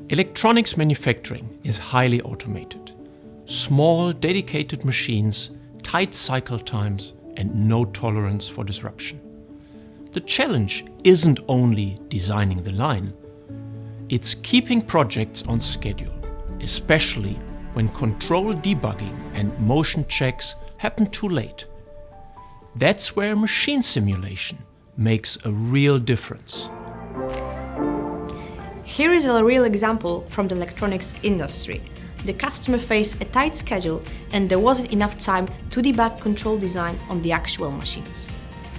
Electronics manufacturing is highly automated. Small, dedicated machines, tight cycle times, and no tolerance for disruption. The challenge isn't only designing the line, it's keeping projects on schedule, especially when control debugging and motion checks happen too late. That's where machine simulation makes a real difference. Here is a real example from the electronics industry. The customer faced a tight schedule and there wasn't enough time to debug control design on the actual machines.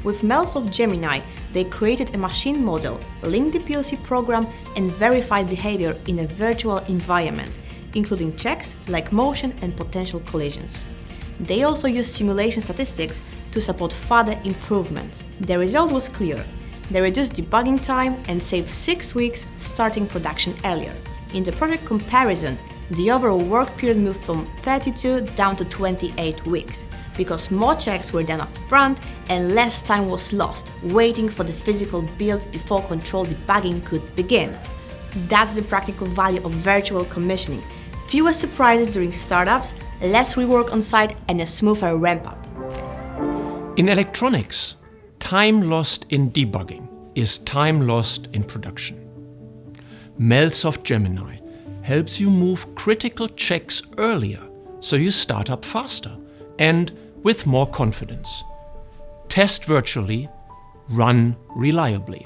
With MELSOFT Gemini, they created a machine model, linked the PLC program and verified behavior in a virtual environment, including checks like motion and potential collisions. They also used simulation statistics to support further improvements. The result was clear. They reduced debugging time and saved 6 weeks starting production earlier. In the project comparison, the overall work period moved from 32 down to 28 weeks, because more checks were done up front and less time was lost waiting for the physical build before control debugging could begin. That's the practical value of virtual commissioning. Fewer surprises during startups, less rework on site, and a smoother ramp-up. In electronics, time lost in debugging is time lost in production. MELSOFT Gemini helps you move critical checks earlier so you start up faster and with more confidence. Test virtually, run reliably.